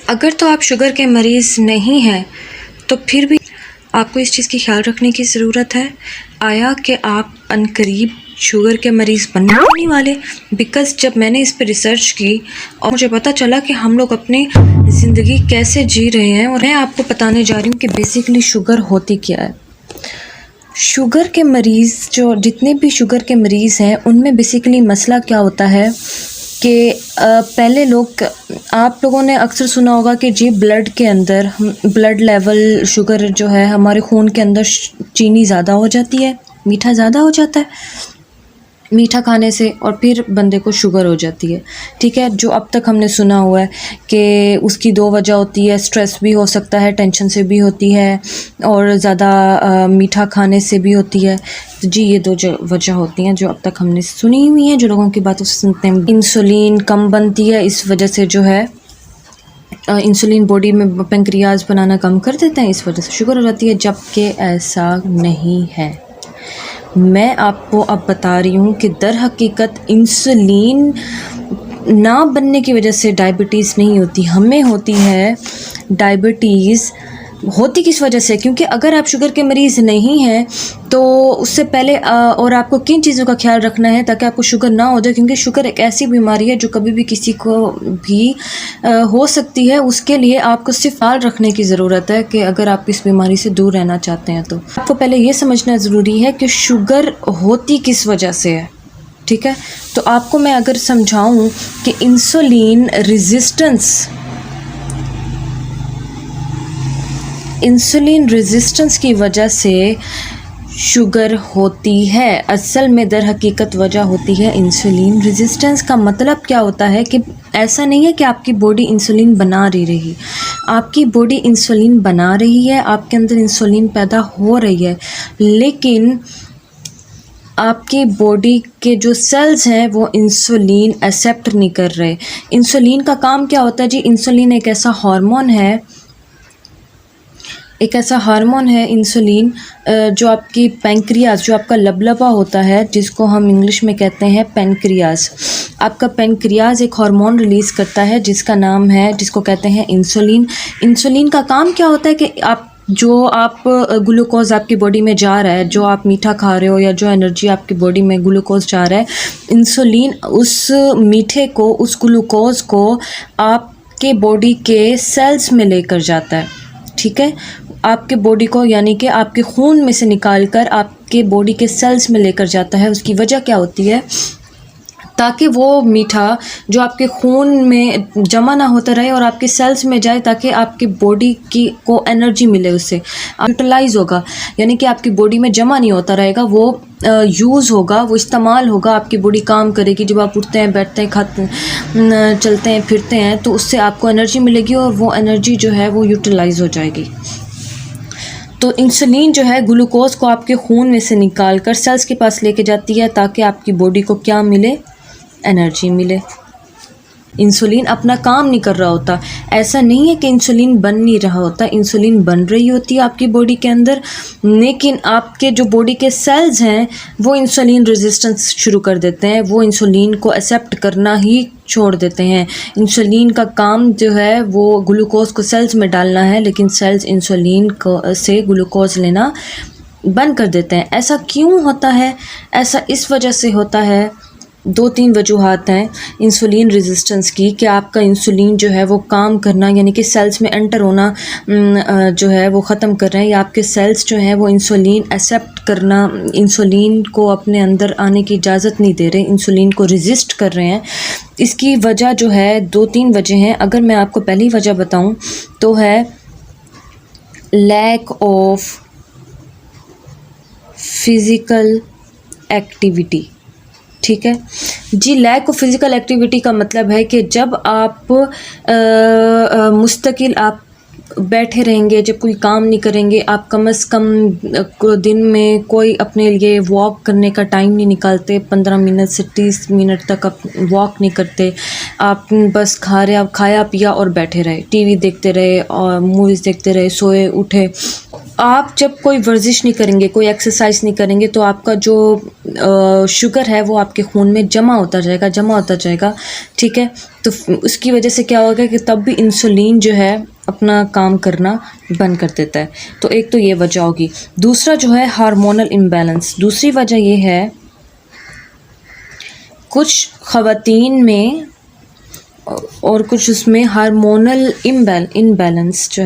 अगर तो आप शुगर के मरीज़ नहीं हैं तो फिर भी आपको इस चीज़ की ख्याल रखने की ज़रूरत है आया कि आप अनकरीब शुगर के मरीज़ बनने नहीं वाले। बिकॉज़ जब मैंने इस पे रिसर्च की और मुझे पता चला कि हम लोग अपनी ज़िंदगी कैसे जी रहे हैं, और मैं आपको बताने जा रही हूँ कि बेसिकली शुगर होती क्या है। शुगर के मरीज़, जो जितने भी शुगर के मरीज़ हैं, उनमें बेसिकली मसला क्या होता है कि पहले लोग, आप लोगों ने अक्सर सुना होगा कि जी ब्लड के अंदर ब्लड लेवल शुगर जो है हमारे खून के अंदर चीनी ज़्यादा हो जाती है, मीठा ज़्यादा हो जाता है मीठा खाने से, और फिर बंदे को शुगर हो जाती है। ठीक है, जो अब तक हमने सुना हुआ है कि उसकी दो वजह होती है, स्ट्रेस भी हो सकता है, टेंशन से भी होती है, और ज़्यादा मीठा खाने से भी होती है। तो जी ये दो वजह होती हैं जो अब तक हमने सुनी हुई हैं, जो लोगों की बातों से सुनते हैं। इंसुलिन कम बनती है, इस वजह से जो है इंसुलिन बॉडी में पेंक्रियाज बनाना कम कर देते हैं, इस वजह से शुगर हो जाती है, जबकि ऐसा नहीं है। मैं आपको अब बता रही हूँ कि दर हकीकत इंसुलिन ना बनने की वजह से डायबिटीज़ नहीं होती, हमें होती है डायबिटीज़। होती किस वजह से? क्योंकि अगर आप शुगर के मरीज़ नहीं हैं तो उससे पहले और आपको किन चीज़ों का ख्याल रखना है ताकि आपको शुगर ना हो जाए, क्योंकि शुगर एक ऐसी बीमारी है जो कभी भी किसी को भी हो सकती है। उसके लिए आपको सिर्फ ख्याल रखने की ज़रूरत है कि अगर आप इस बीमारी से दूर रहना चाहते हैं तो आपको पहले ये समझना ज़रूरी है कि शुगर होती किस वजह से है। ठीक है, तो आपको मैं अगर समझाऊं कि इंसुलिन रेजिस्टेंस की वजह से शुगर होती है। असल में दर हकीकत वजह होती है इंसुलिन रेजिस्टेंस। का मतलब क्या होता है कि ऐसा नहीं है कि आपकी बॉडी इंसुलिन बना रही, आपकी बॉडी इंसुलिन बना रही है, आपके अंदर इंसुलिन पैदा हो रही है, लेकिन आपकी बॉडी के जो सेल्स हैं वो इंसुलिन एक्सेप्ट नहीं कर रहे। इंसुलिन का काम क्या होता है जी? इंसुलिन एक ऐसा हार्मोन है इंसुलिन, जो आपकी पैंक्रियाज, जो आपका लबलबा होता है, जिसको हम इंग्लिश में कहते हैं पैंक्रियाज। आपका पैंक्रियाज एक हार्मोन रिलीज़ करता है जिसको कहते हैं इंसुलिन। इंसुलिन का काम क्या होता है कि आप ग्लूकोज आपकी बॉडी में जा रहा है, जो आप मीठा खा रहे हो या जो एनर्जी आपकी बॉडी में ग्लूकोज जा रहा है, इंसुलिन उस मीठे को, उस ग्लूकोज को आपके बॉडी के सेल्स में लेकर जाता है। ठीक है, आपके बॉडी को, यानी कि आपके खून में से निकाल कर आपके बॉडी के सेल्स में लेकर जाता है। उसकी वजह क्या होती है? ताकि वो मीठा जो आपके खून में जमा ना होता रहे और आपके सेल्स में जाए, ताकि आपकी बॉडी को एनर्जी मिले, उससे यूटिलाइज होगा, यानी कि आपकी बॉडी में जमा नहीं होता रहेगा, वो यूज़ होगा, वो इस्तेमाल होगा, आपकी बॉडी काम करेगी। जब आप उठते हैं, बैठते हैं, खाते, चलते हैं, फिरते हैं, तो उससे आपको एनर्जी मिलेगी और वो एनर्जी जो है वो यूटिलाइज हो जाएगी। तो इंसुलिन जो है ग्लूकोज को आपके खून में से निकाल कर सेल्स के पास लेके जाती है, ताकि आपकी बॉडी को क्या मिले? एनर्जी मिले। इंसुलिन अपना काम नहीं कर रहा होता। ऐसा नहीं है कि इंसुलिन बन नहीं रहा होता, इंसुलिन बन रही होती है आपकी बॉडी के अंदर, लेकिन आपके जो बॉडी के सेल्स हैं वो इंसुलिन रेजिस्टेंस शुरू कर देते हैं, वो इंसुलिन को एक्सेप्ट करना ही छोड़ देते हैं। इंसुलिन का काम जो है वो ग्लूकोज को सेल्स में डालना है, लेकिन सेल्स इंसुलिन से ग्लूकोज लेना बंद कर देते हैं। ऐसा क्यों होता है? ऐसा इस वजह से होता है, 2-3 वजूहात हैं इंसुलिन रेजिस्टेंस की, कि आपका इंसुलिन जो है वो काम करना, यानी कि सेल्स में एंटर होना जो है वो ख़त्म कर रहे हैं, या आपके सेल्स जो हैं वो इंसुलिन एक्सेप्ट करना, इंसुलिन को अपने अंदर आने की इजाज़त नहीं दे रहे, इंसुलिन को रेजिस्ट कर रहे हैं। इसकी वजह जो है 2-3 वजह हैं। अगर मैं आपको पहली वजह बताऊँ तो है लैक ऑफ फिज़िकल एक्टिविटी। ठीक है जी, लैक ऑफ फिज़िकल एक्टिविटी का मतलब है कि जब आप मुस्तकिल आप बैठे रहेंगे, जब कोई काम नहीं करेंगे, आप कम से कम दिन में कोई अपने लिए वॉक करने का टाइम नहीं निकालते, 15 मिनट से 30 मिनट तक आप वॉक नहीं करते, आप बस खाया पिया और बैठे रहे, टीवी देखते रहे और मूवीज़ देखते रहे, सोए उठे। आप जब कोई वर्जिश नहीं करेंगे, कोई एक्सरसाइज नहीं करेंगे, तो आपका जो शुगर है वो आपके खून में जमा होता जाएगा, ठीक है। तो उसकी वजह से क्या होगा कि तब भी इंसुलिन जो है अपना काम करना बंद कर देता है। तो एक तो ये वजह होगी। दूसरा जो है हार्मोनल इम्बैलेंस। दूसरी वजह ये है, कुछ ख़वातीन में और कुछ उसमें हार्मोनल इम्बैलेंस जो,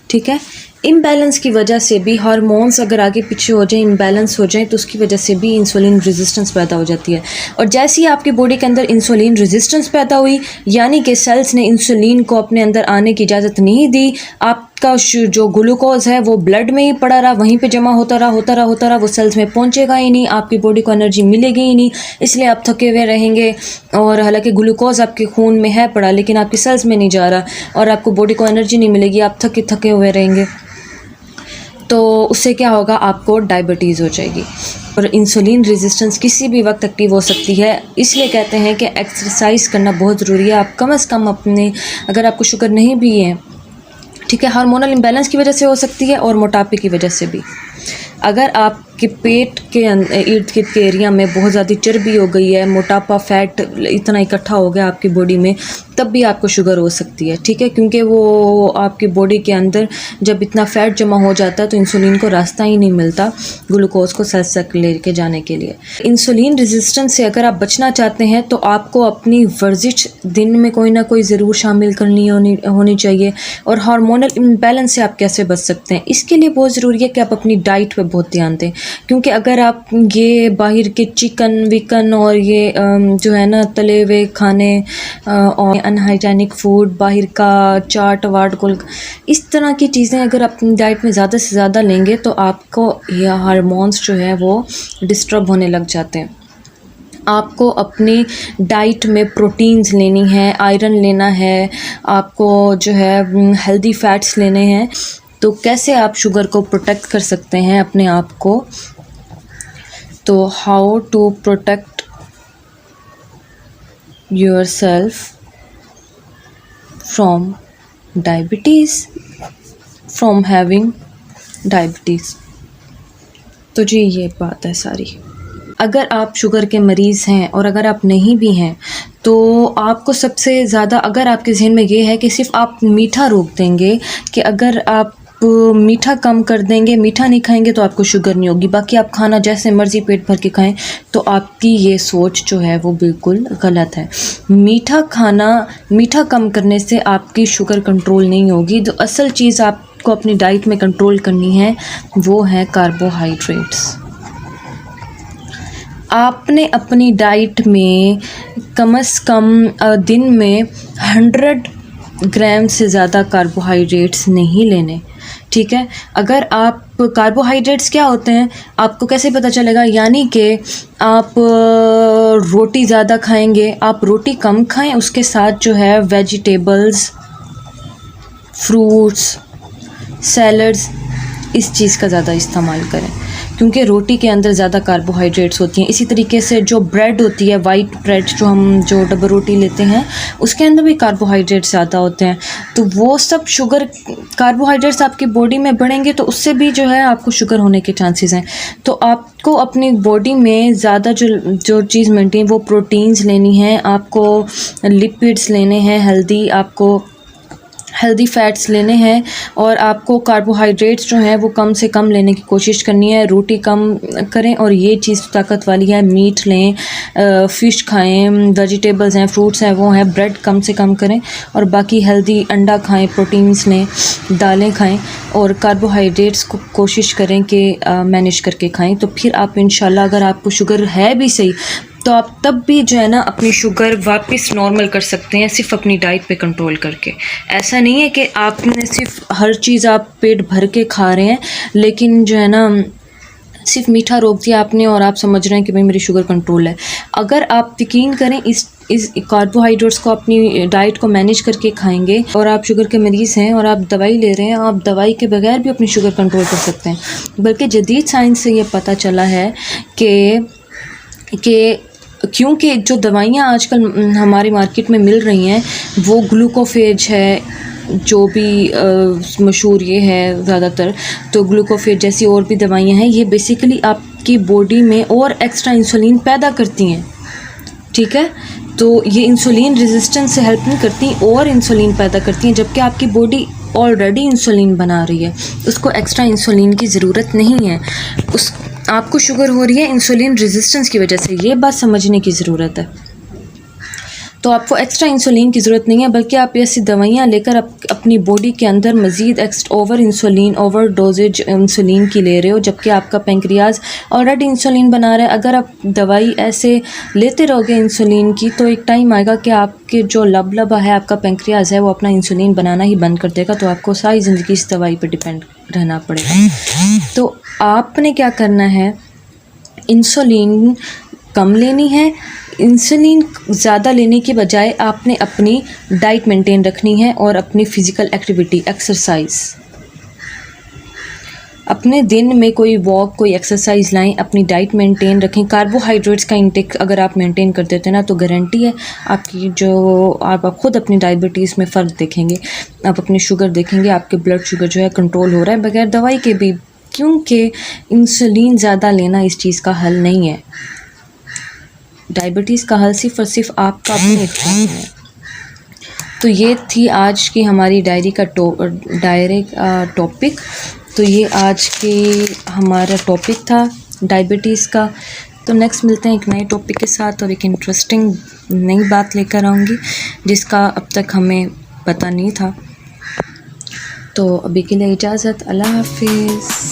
ठीक है, इम्बैलेंस की वजह से भी हार्मोन्स अगर आगे पीछे हो जाए, इम्बैलेंस हो जाए, तो उसकी वजह से भी इंसुलिन रेजिस्टेंस पैदा हो जाती है। और जैसे ही आपकी बॉडी के अंदर इंसुलिन रेजिस्टेंस पैदा हुई, यानी कि सेल्स ने इंसुलिन को अपने अंदर आने की इजाज़त नहीं दी, आपका जो ग्लूकोज है वो ब्लड में ही पड़ा रहा, वहीं पे जमा होता रहा, वो सेल्स में पहुंचेगा ही नहीं, आपकी बॉडी को एनर्जी मिलेगी ही नहीं, इसलिए आप थके हुए रहेंगे। और हालांकि ग्लूकोज आपके खून में है पड़ा, लेकिन आपकी सेल्स में नहीं जा रहा और आपको बॉडी को एनर्जी नहीं मिलेगी, आप थके हुए रहेंगे। तो उससे क्या होगा, आपको डायबिटीज़ हो जाएगी। और इंसुलिन रेजिस्टेंस किसी भी वक्त एक्टिव हो सकती है, इसलिए कहते हैं कि एक्सरसाइज करना बहुत ज़रूरी है। आप कम से कम अपने, अगर आपको शुगर नहीं भी है, ठीक है, हार्मोनल इम्बैलेंस की वजह से हो सकती है और मोटापे की वजह से भी। अगर आपके पेट के इर्द गिर्द के एरिया में बहुत ज़्यादा चर्बी हो गई है, मोटापा, फैट इतना इकट्ठा हो गया आपकी बॉडी में, तब भी आपको शुगर हो सकती है, ठीक है, क्योंकि वो आपकी बॉडी के अंदर जब इतना फ़ैट जमा हो जाता है तो इंसुलिन को रास्ता ही नहीं मिलता ग्लूकोज को सेल्स तक लेके जाने के लिए। इंसुलिन रेजिस्टेंस से अगर आप बचना चाहते हैं तो आपको अपनी वर्जिश दिन में कोई ना कोई ज़रूर शामिल करनी होनी चाहिए। और हार्मोनल इम्बैलेंस से आप कैसे बच सकते हैं, इसके लिए बहुत ज़रूरी है कि आप अपनी डाइट पर बहुत ध्यान दें, क्योंकि अगर आप ये बाहर के चिकन विकन और ये जो है ना तले हुए खाने और अनहाइजेनिक फूड, बाहर का चाट वाट गोल, इस तरह की चीज़ें अगर अपनी डाइट में ज़्यादा से ज़्यादा लेंगे तो आपको ये हार्मोन्स जो है वो डिस्टर्ब होने लग जाते हैं। आपको अपनी डाइट में प्रोटीन्स लेनी है, आयरन लेना है, आपको जो है हेल्दी फैट्स लेने हैं। तो कैसे आप शुगर को प्रोटेक्ट कर सकते हैं अपने आप को, तो how to protect yourself from diabetes, from having diabetes. तो जी ये बात है सारी। अगर आप शुगर के मरीज़ हैं और अगर आप नहीं भी हैं, तो आपको सबसे ज़्यादा, अगर आपके जहन में ये है कि सिर्फ आप मीठा रोक देंगे, कि अगर आप मीठा कम कर देंगे, मीठा नहीं खाएंगे तो आपको शुगर नहीं होगी, बाकी आप खाना जैसे मर्ज़ी पेट भर के खाएं, तो आपकी ये सोच जो है वो बिल्कुल गलत है। मीठा कम करने से आपकी शुगर कंट्रोल नहीं होगी। जो असल चीज़ आपको अपनी डाइट में कंट्रोल करनी है वो है कार्बोहाइड्रेट्स। आपने अपनी डाइट में कम से कम दिन में 100 ग्राम से ज़्यादा कार्बोहाइड्रेट्स नहीं लेने, ठीक है। अगर आप, कार्बोहाइड्रेट्स क्या होते हैं आपको कैसे पता चलेगा, यानी कि आप रोटी ज़्यादा खाएंगे, आप रोटी कम खाएं, उसके साथ जो है वेजिटेबल्स, फ्रूट्स, सैलड्स, इस चीज़ का ज़्यादा इस्तेमाल करें, क्योंकि रोटी के अंदर ज़्यादा कार्बोहाइड्रेट्स होती हैं। इसी तरीके से जो ब्रेड होती है, वाइट ब्रेड जो डबल रोटी लेते हैं, उसके अंदर भी कार्बोहाइड्रेट्स ज़्यादा होते हैं। तो वो सब शुगर, कार्बोहाइड्रेट्स आपकी बॉडी में बढ़ेंगे तो उससे भी जो है आपको शुगर होने के चांसेस हैं। तो आपको अपनी बॉडी में ज़्यादा जो चीज़ मेंटेन, वो प्रोटीन्स लेनी है, आपको लिपिड्स लेने हैं हेल्दी, आपको हेल्दी फैट्स लेने हैं, और आपको कार्बोहाइड्रेट्स जो हैं वो कम से कम लेने की कोशिश करनी है। रोटी कम करें, और ये चीज़ ताकत वाली है, मीट लें, फ़िश खाएं, वेजिटेबल्स हैं, फ्रूट्स हैं वो हैं, ब्रेड कम से कम करें, और बाकी हेल्दी अंडा खाएं, प्रोटीन्स लें, दालें खाएं, और कार्बोहाइड्रेट्स को कोशिश करें कि मैनेज करके खाएं। तो फिर आप इंशाल्लाह, अगर आपको शुगर है भी सही, तो आप तब भी जो है ना अपनी शुगर वापस नॉर्मल कर सकते हैं, सिर्फ अपनी डाइट पे कंट्रोल करके। ऐसा नहीं है कि आपने सिर्फ हर चीज़ आप पेट भर के खा रहे हैं, लेकिन जो है ना सिर्फ मीठा रोक दिया आपने और आप समझ रहे हैं कि भाई मेरी शुगर कंट्रोल है। अगर आप यकीन करें, इस कार्बोहाइड्रेट्स को अपनी डाइट को मैनेज करके खाएंगे और आप शुगर के मरीज़ हैं और आप दवाई ले रहे हैं, आप दवाई के बगैर भी अपनी शुगर कंट्रोल कर सकते हैं। बल्कि जदीद साइंस से ये पता चला है कि क्योंकि जो दवाइयाँ आजकल हमारी मार्केट में मिल रही हैं वो ग्लूकोफेज है, जो भी मशहूर ये है ज़्यादातर, तो ग्लूकोफेज जैसी और भी दवाइयाँ हैं, ये बेसिकली आपकी बॉडी में और एक्स्ट्रा इंसुलिन पैदा करती हैं। ठीक है, तो ये इंसुलिन रेजिस्टेंस से हेल्प नहीं करती और इंसुलिन पैदा करती हैं, जबकि आपकी बॉडी ऑलरेडी इंसुलिन बना रही है, उसको एक्स्ट्रा इंसुलिन की ज़रूरत नहीं है। आपको शुगर हो रही है इंसुलिन रेजिस्टेंस की वजह से, ये बात समझने की ज़रूरत है। तो आपको एक्स्ट्रा इंसुलिन की ज़रूरत नहीं है, बल्कि आप ऐसी दवाइयाँ लेकर अपनी बॉडी के अंदर मज़ीद ओवर डोजेज इंसुलिन की ले रहे हो, जबकि आपका पेंक्रियाज ऑलरेडी इंसुलिन बना रहा है। अगर आप दवाई ऐसे लेते रहोगे इंसुलिन की, तो एक टाइम आएगा कि आपके जो लबलबा है, आपका पेंक्रियाज है, वो अपना इंसुलिन बनाना ही बंद कर देगा, तो आपको सारी ज़िंदगी इस दवाई पर डिपेंड रहना पड़ेगा। तो आपने क्या करना है, इंसुलिन कम लेनी है, इंसुलिन ज़्यादा लेने के बजाय आपने अपनी डाइट मेंटेन रखनी है और अपनी फ़िज़िकल एक्टिविटी, एक्सरसाइज, अपने दिन में कोई वॉक, कोई एक्सरसाइज लाएं, अपनी डाइट मेंटेन रखें। कार्बोहाइड्रेट्स का इंटेक अगर आप मेंटेन कर देते हैं ना, तो गारंटी है आपकी जो आप खुद अपनी डायबिटीज़ में फ़र्क देखेंगे, आप अपनी शुगर देखेंगे, आपके ब्लड शुगर जो है कंट्रोल हो रहा है बगैर दवाई के भी, क्योंकि इंसुलिन ज़्यादा लेना इस चीज़ का हल नहीं है। डायबिटीज़ का हल सिर्फ़ और सिर्फ आपका अपने इख्तियार में है। तो ये थी आज की हमारी डायरी का टॉपिक। तो ये आज की हमारा टॉपिक था डायबिटीज़ का। तो नेक्स्ट मिलते हैं एक नए टॉपिक के साथ और एक इंटरेस्टिंग नई बात लेकर आऊँगी, जिसका अब तक हमें पता नहीं था। तो अभी के लिए इजाज़त, अल्लाह हाफिज़।